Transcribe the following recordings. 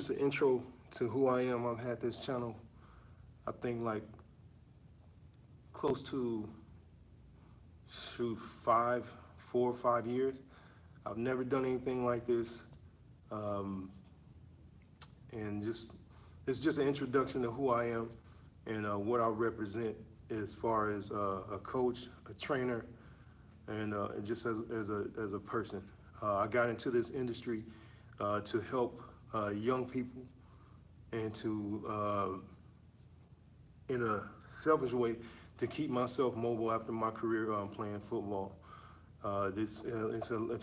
just an intro to who I am. I've had this channel, I think, like close to 4 or 5 years. I've never done anything like this, and it's just an introduction to who I am and what I represent as far as a coach, a trainer, and just as a person. I got into this industry to help young people and to, in a selfish way, to keep myself mobile after my career playing football. It's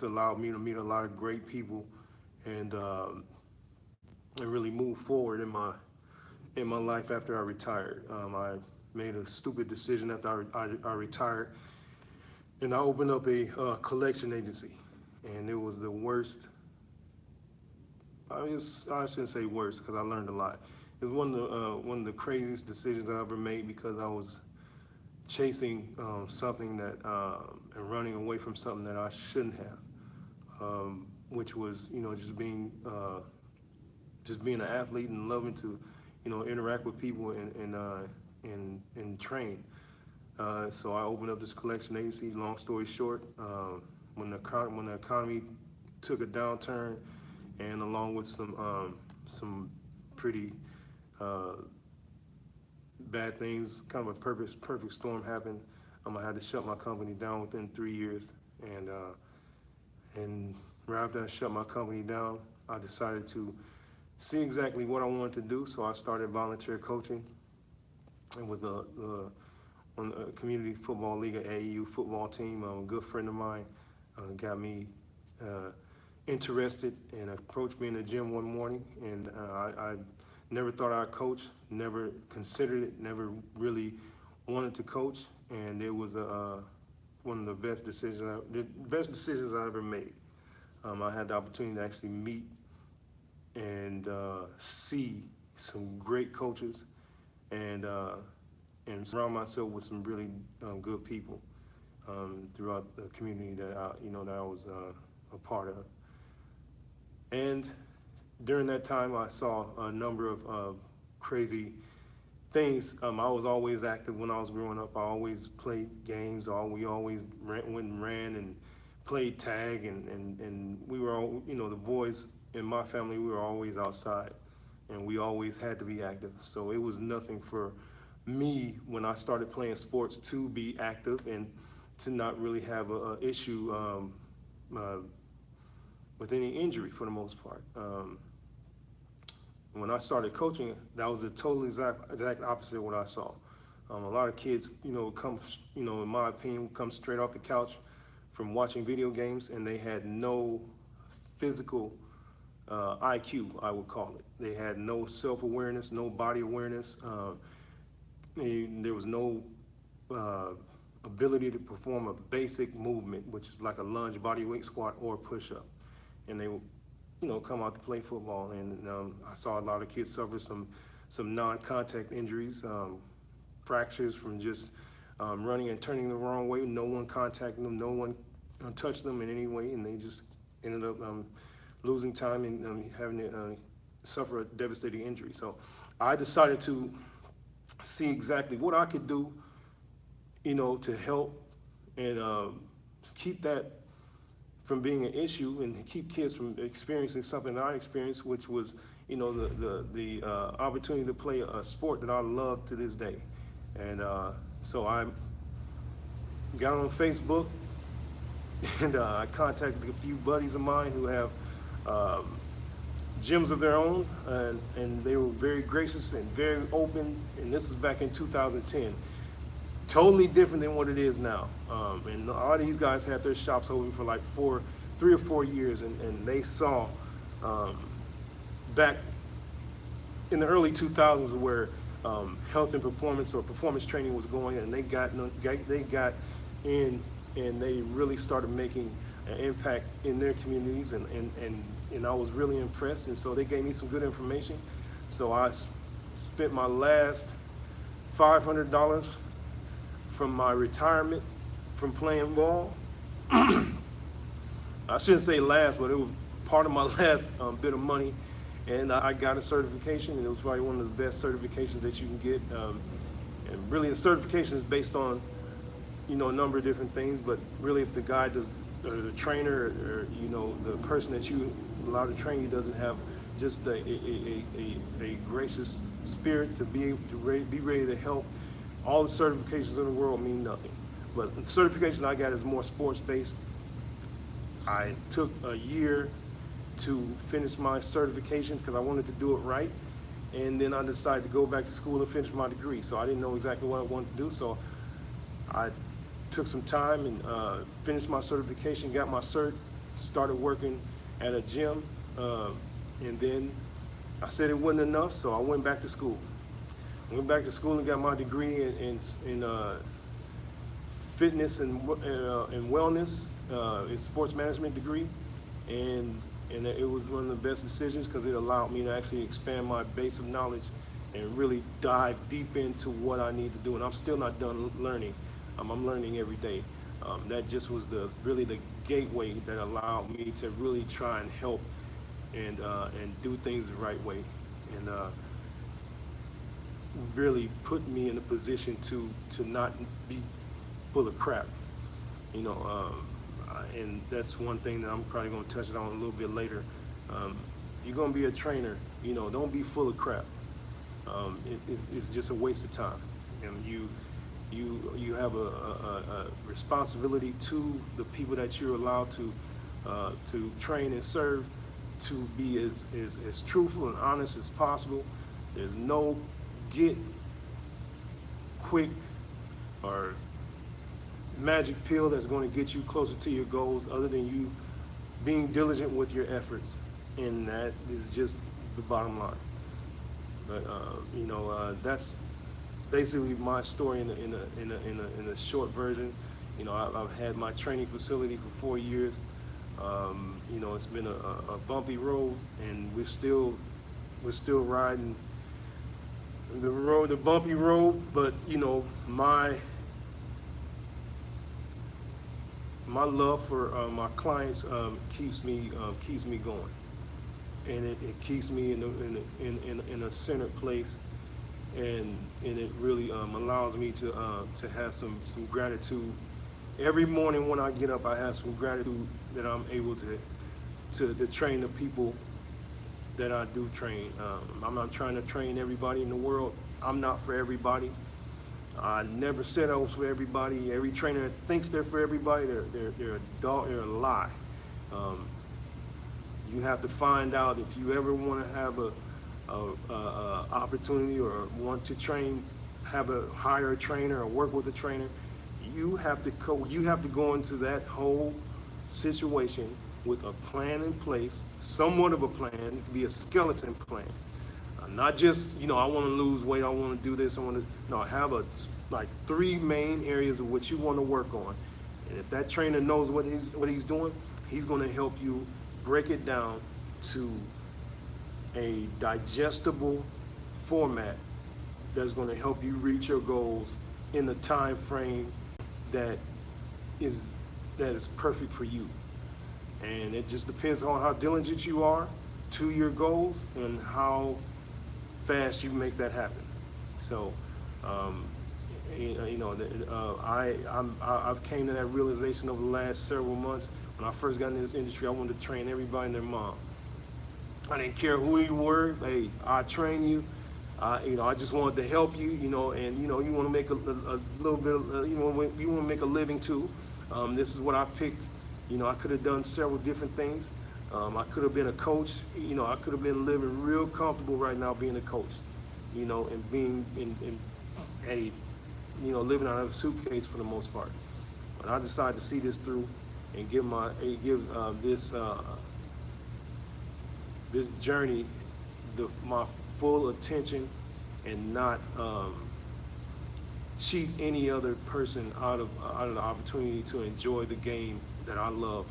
allowed me to meet a lot of great people and really move forward in my life after I retired. I made a stupid decision after I retired, and I opened up a collection agency, and it was the worst. I shouldn't say worst because I learned a lot. It was one of the craziest decisions I ever made because I was chasing something that and running away from something that I shouldn't have, which was just being an athlete and loving to interact with people and train. So I opened up this collection agency. Long story short, when the economy took a downturn, and along with some pretty bad things, kind of a perfect storm happened. I had to shut my company down within 3 years, and right after I shut my company down, I decided to see exactly what I wanted to do. So I started volunteer coaching, and with the community football league, AAU football team. A good friend of mine got me interested and approached me in the gym one morning, and I never thought I'd coach, never considered it, never really wanted to coach, and it was one of the best decisions I ever made. I had the opportunity to actually meet and see some great coaches and surround myself with some really good people throughout the community that I was a part of. And during that time, I saw a number of crazy things. I was always active when I was growing up. I always played games. We always went and ran and played tag, and we were all, the boys in my family, we were always outside, and we always had to be active. So it was nothing for me when I started playing sports to be active and to not really have an issue with any injury for the most part. When I started coaching, that was the total exact opposite of what I saw. A lot of kids, come, in my opinion, come straight off the couch from watching video games, and they had no physical IQ, I would call it. They had no self-awareness, no body awareness. There was no ability to perform a basic movement, which is like a lunge, body weight squat, or push-up. And they would, come out to play football. And I saw a lot of kids suffer some non-contact injuries, fractures from just running and turning the wrong way. No one contacted them, no one touched them in any way, and they just ended up losing time and having to suffer a devastating injury. So I decided to see exactly what I could do, to help and keep that from being an issue and keep kids from experiencing something that I experienced, which was, the opportunity to play a sport that I love to this day. And so I got on Facebook, and I contacted a few buddies of mine who have gyms of their own, and they were very gracious and very open. And this was back in 2010. Totally different than what it is now. And all of these guys had their shops open for like 3 or 4 years, and they saw back in the early 2000s where health and performance or performance training was going, and they got in and they really started making an impact in their communities, and I was really impressed, and so they gave me some good information. So I spent my last $500 from my retirement from playing ball. I shouldn't say last, but it was part of my last bit of money, and I got a certification, and it was probably one of the best certifications that you can get. And really, the certification is based on, a number of different things, but really if the guy does, or the trainer, or the person that you allow to train you doesn't have just a gracious spirit to be ready to help, all the certifications in the world mean nothing. But the certification I got is more sports based. I took a year to finish my certifications because I wanted to do it right, and then I decided to go back to school and finish my degree. So I didn't know exactly what I wanted to do, so I took some time and finished my certification, got my cert, started working at a gym, and then I said it wasn't enough, so I went back to school. Went back to school and got my degree in fitness and wellness, a sports management degree, and it was one of the best decisions because it allowed me to actually expand my base of knowledge and really dive deep into what I need to do. And I'm still not done learning. I'm learning every day. That just was really the gateway that allowed me to really try and help and do things the right way, and really put me in a position to not be full of crap. And that's one thing that I'm probably going to touch on a little bit later. If you're going to be a trainer, don't be full of crap. It's just a waste of time. And you have a responsibility to the people that you're allowed to train and serve, to be as truthful and honest as possible. There's no get quick or magic pill that's going to get you closer to your goals other than you being diligent with your efforts, and that is just the bottom line. But that's basically my story in a short version. I've had my training facility for 4 years. It's been a bumpy road, and we're still riding the bumpy road. But my love for my clients keeps me going, and it keeps me in a centered place, and it really allows me to have some gratitude. Every morning when I get up, I have some gratitude that I'm able to train the people that I do train. I'm not trying to train everybody in the world. I'm not for everybody. I never said I was for everybody. Every trainer that thinks they're for everybody, they're a lie. You have to find out if you ever want to have a opportunity or want to hire a trainer or work with a trainer. You have to go into that whole situation with a plan in place, somewhat of a plan. It could be a skeleton plan. Not just, I want to lose weight, I want to do this, have like 3 main areas of what you want to work on. And if that trainer knows what he's doing, he's going to help you break it down to a digestible format that's going to help you reach your goals in the time frame that is perfect for you. And it just depends on how diligent you are to your goals and how fast you make that happen. So, I've came to that realization over the last several months. When I first got into this industry, I wanted to train everybody and their mom. I didn't care who you were. Hey, I train you. I just wanted to help you. And you want to make a little bit. You want to make a living too. This is what I picked. I could have done several different things. I could have been a coach. I could have been living real comfortable right now being a coach. And being living out of a suitcase for the most part. But I decided to see this through and give this journey my full attention, and not cheat any other person out of the opportunity to enjoy the game that I love.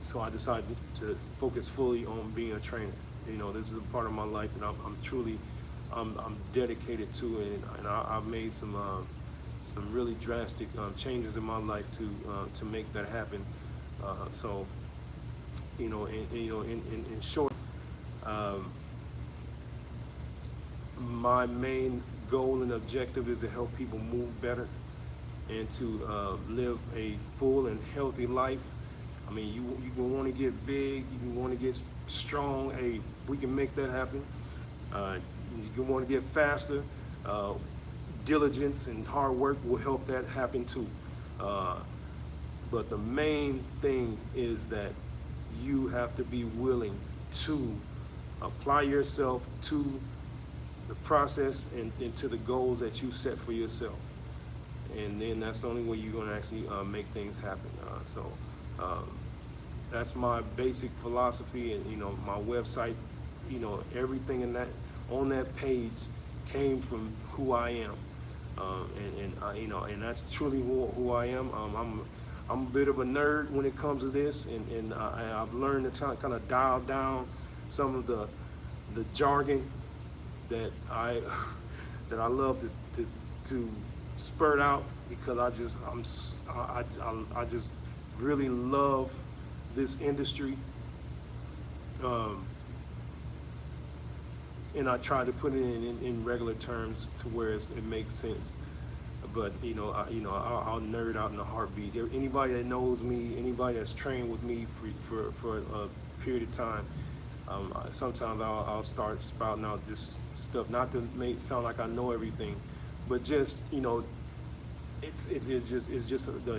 So I decided to focus fully on being a trainer. This is a part of my life that I'm truly dedicated to, and I've made some really drastic changes in my life to make that happen. In short, Um, my main goal and objective is to help people move better and to live a full and healthy life. I mean, you can want to get big, you can want to get strong. Hey, we can make that happen. You can want to get faster. Diligence and hard work will help that happen too. But the main thing is that you have to be willing to apply yourself to the process and to the goals that you set for yourself. And then that's the only way you're going to actually make things happen. That's my basic philosophy, and my website, everything in that on that page came from who I am, and that's truly who I am. I'm a bit of a nerd when it comes to this, and I've learned to kind of dial down some of the jargon that I that I love to spurt out, because I just really love this industry, and I try to put it in regular terms to where it makes sense. But I'll nerd out in a heartbeat. Anybody that knows me, anybody that's trained with me for a period of time, sometimes I'll start spouting out just stuff, not to make it sound like I know everything, but just it's just the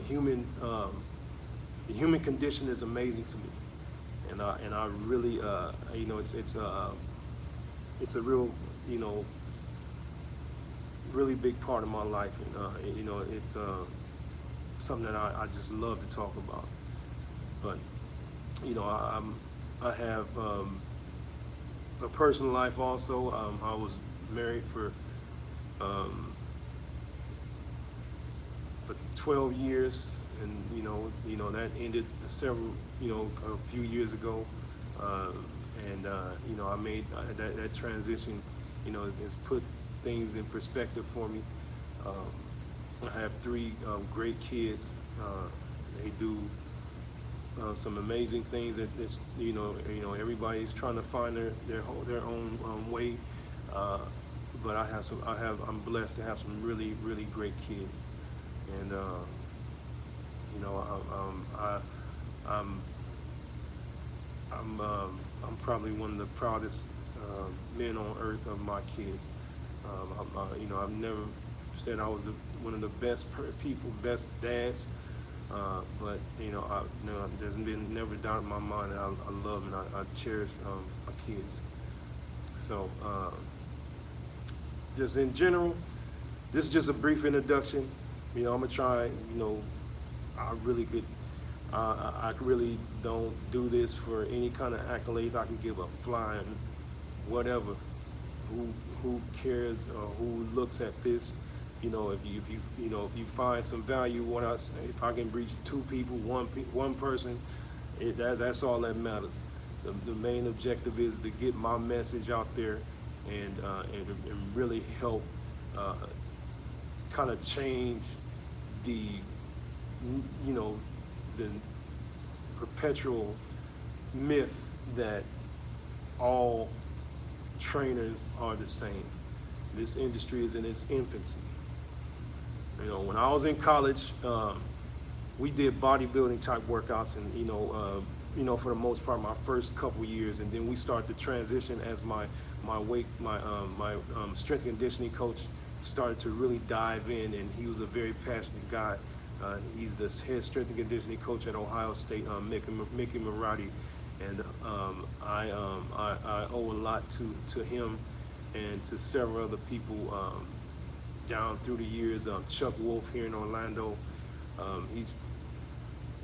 human condition is amazing to me, and I really it's a real really big part of my life, and it's something that I just love to talk about. But I have a personal life also. I was married for 12 years, and that ended a few years ago, and I made that transition. It's put things in perspective for me. I have 3 great kids. They do some amazing things. That everybody's trying to find their own way. But I'm blessed to have some really, really great kids. And I'm probably one of the proudest men on earth of my kids. I've never said I was one of the best people, best dads, but there's been never doubt in my mind that I love and I cherish my kids. So just in general, this is just a brief introduction. I'm gonna try. I really don't do this for any kind of accolades. I can give a flying whatever. Who cares or who looks at this? If you find some value, if I can reach 2 people, one person, that's all that matters. The main objective is to get my message out there and really help kind of change the perpetual myth that all trainers are the same. This industry is in its infancy. When I was in college, we did bodybuilding type workouts, and for the most part, my first couple years, and then we started to transition as my strength and conditioning coach started to really dive in, and he was a very passionate guy. He's the head strength and conditioning coach at Ohio State, Mickey Marotti, and I owe a lot to him and to several other people down through the years. Chuck Wolf here in Orlando, he's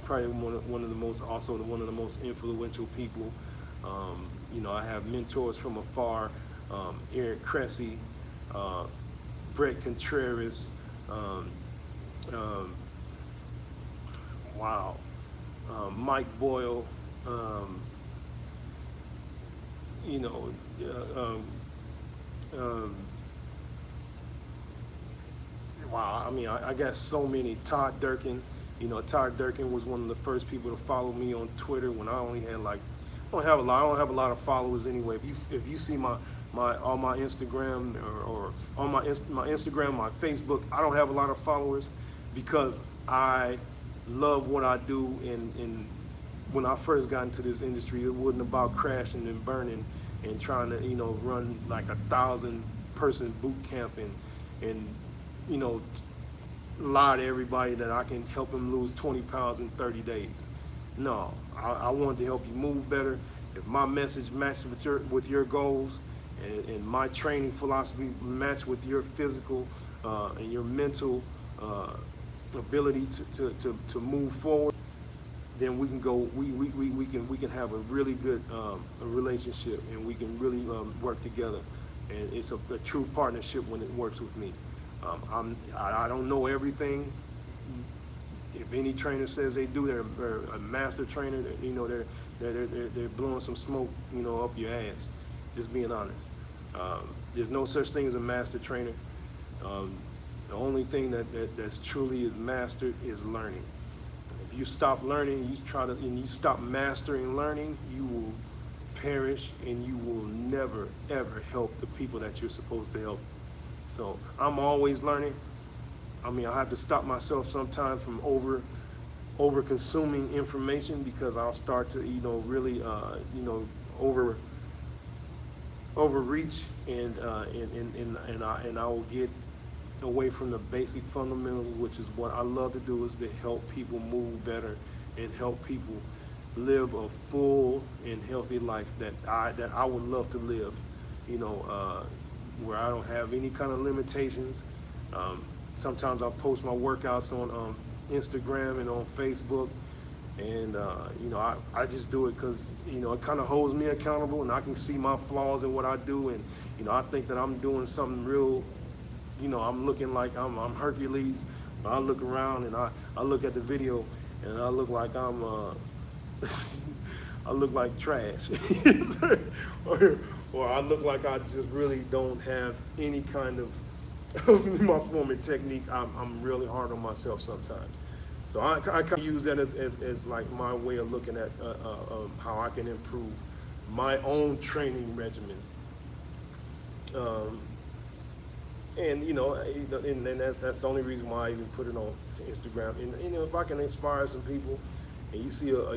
probably one of the most influential people. I have mentors from afar: Eric Cressy, Brett Contreras. Mike Boyle. I got so many. Todd Durkin. Todd Durkin was one of the first people to follow me on Twitter when I only had like don't have a lot. I don't have a lot of followers anyway. If you see my on my Instagram or on my Instagram, my Facebook, I don't have a lot of followers because I love what I do. And when I first got into this industry, it wasn't about crashing and burning and trying to run like 1,000-person boot camp and lie to everybody that I can help them lose 20 pounds in 30 days. No, I wanted to help you move better. If my message matched with your goals and my training philosophy matched with your physical and your mental ability to move forward, then we can go. We can have a really good relationship, and we can really work together. And it's a true partnership when it works with me. I don't know everything. If any trainer says they do, they're a master trainer. They're blowing some smoke, up your ass. Just being honest. There's no such thing as a master trainer. The only thing that's truly is mastered is learning. If you stop learning, you stop mastering learning, you will perish, and you will never ever help the people that you're supposed to help. So I'm always learning. I mean, I have to stop myself sometimes from over consuming information, because I'll start to really overreach, and I will get away from the basic fundamentals, which is what I love to do, is to help people move better and help people live a full and healthy life that I would love to live, where I don't have any kind of limitations. Sometimes I'll post my workouts on Instagram and on Facebook, and I just do it because it kind of holds me accountable, and I can see my flaws in what I do, and I think that I'm doing something real. I'm looking like I'm Hercules. But I look around and I look at the video, and I look like I'm I look like trash, or I look like I just really don't have any kind of my form and technique. I'm really hard on myself sometimes. So I kind of use that as like my way of looking at how I can improve my own training regimen. And that's the only reason why I even put it on Instagram. And if I can inspire some people, and you see a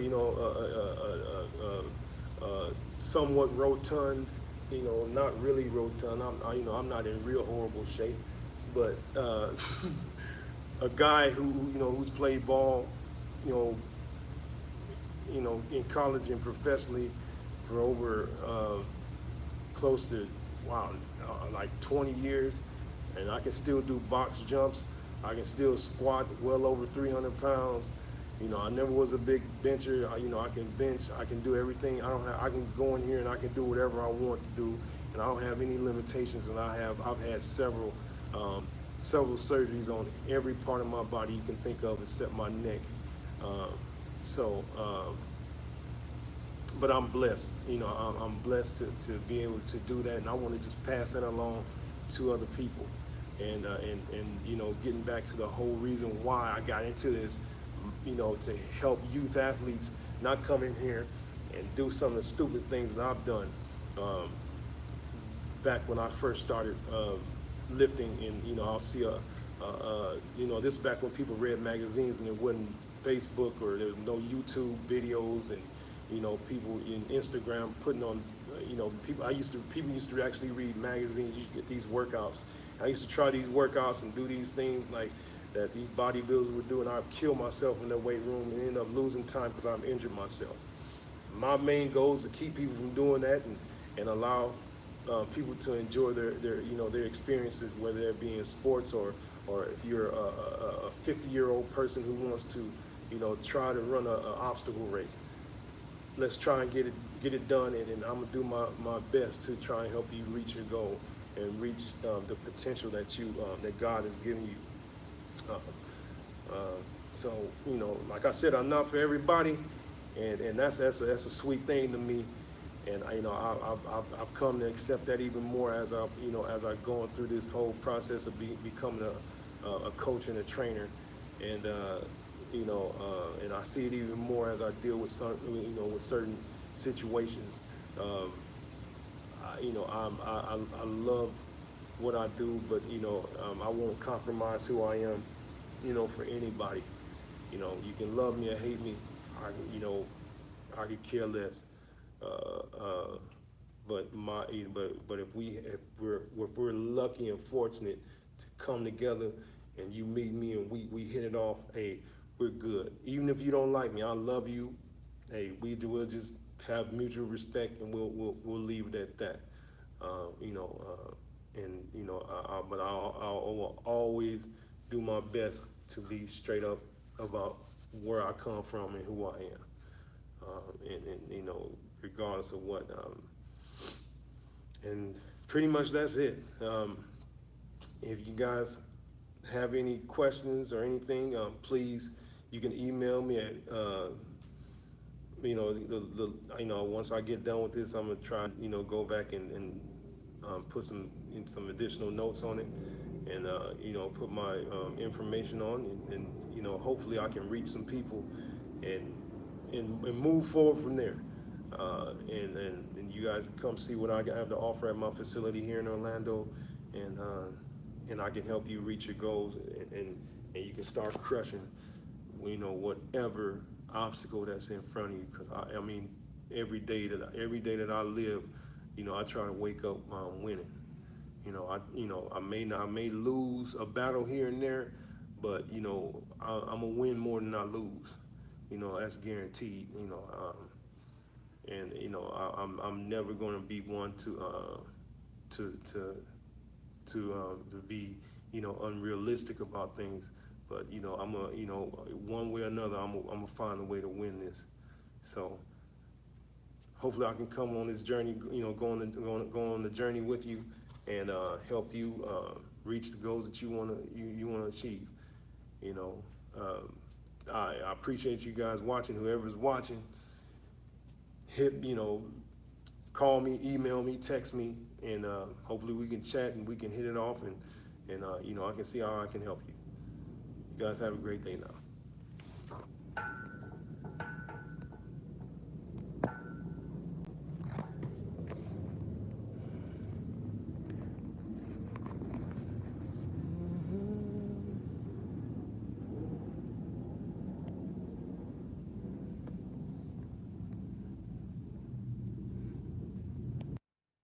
somewhat rotund, not really rotund. I'm not in real horrible shape, but a guy who's played ball, in college and professionally for over close to like 20 years, and I can still do box jumps. I can still squat well over 300 pounds. I never was a big bencher. I can bench. I can do everything. I can go in here and I can do whatever I want to do, and I don't have any limitations. And I've had several surgeries on every part of my body you can think of except my neck. But I'm blessed. I'm blessed to be able to do that, and I want to just pass that along to other people. And getting back to the whole reason why I got into this, to help youth athletes not come in here and do some of the stupid things that I've done back when I first started lifting. And I'll see this back when people read magazines and there wasn't Facebook, or there was no YouTube videos, and people in Instagram putting on people used to actually read magazines. You get these workouts. I used to try these workouts and do these things like that these bodybuilders were doing. I'd kill myself in the weight room and end up losing time because I've injured myself. My main goal is to keep people from doing that, and allow people to enjoy their experiences, whether it be in sports or if you're a 50-year-old person who wants to try to run an obstacle race. Let's try and get it done, and I'm gonna do my best to try and help you reach your goal and reach the potential that God has given you. So like I said, I'm not for everybody, and that's a sweet thing to me, and I've come to accept that even more as I've gone through this whole process of becoming a coach and a trainer, and and I see it even more as I deal with with certain situations. I love what I do, but I won't compromise who I am, for anybody. You can love me or hate me. I could care less. Uh, uh, but if we're lucky and fortunate to come together, and you meet me and we hit it off, hey, we're good. Even if you don't like me, I love you. Hey, we'll just have mutual respect, and we'll leave it at that. Uh, you know, but I will always do my best to be straight up about where I come from and who I am, and regardless of what. And pretty much that's it. If you guys have any questions or anything, please, you can email me at, once I get done with this, I'm gonna try, go back and put some additional notes on it, and put my information on, and hopefully I can reach some people, and move forward from there. And you guys come see what I have to offer at my facility here in Orlando, and I can help you reach your goals, and you can start crushing, whatever obstacle that's in front of you. Because I mean, every day that I live, I try to wake up winning. I may lose a battle here and there, but I'm gonna win more than I lose. That's guaranteed. I'm never going to be one to be unrealistic about things, but one way or another, I'm gonna find a way to win this. So hopefully I can come on this journey, go on the journey with you, and help you reach the goals that you want to achieve. I appreciate you guys watching. Whoever's watching, call me, email me, text me, and hopefully we can chat and we can hit it off, and I can see how I can help you. You guys have a great day now.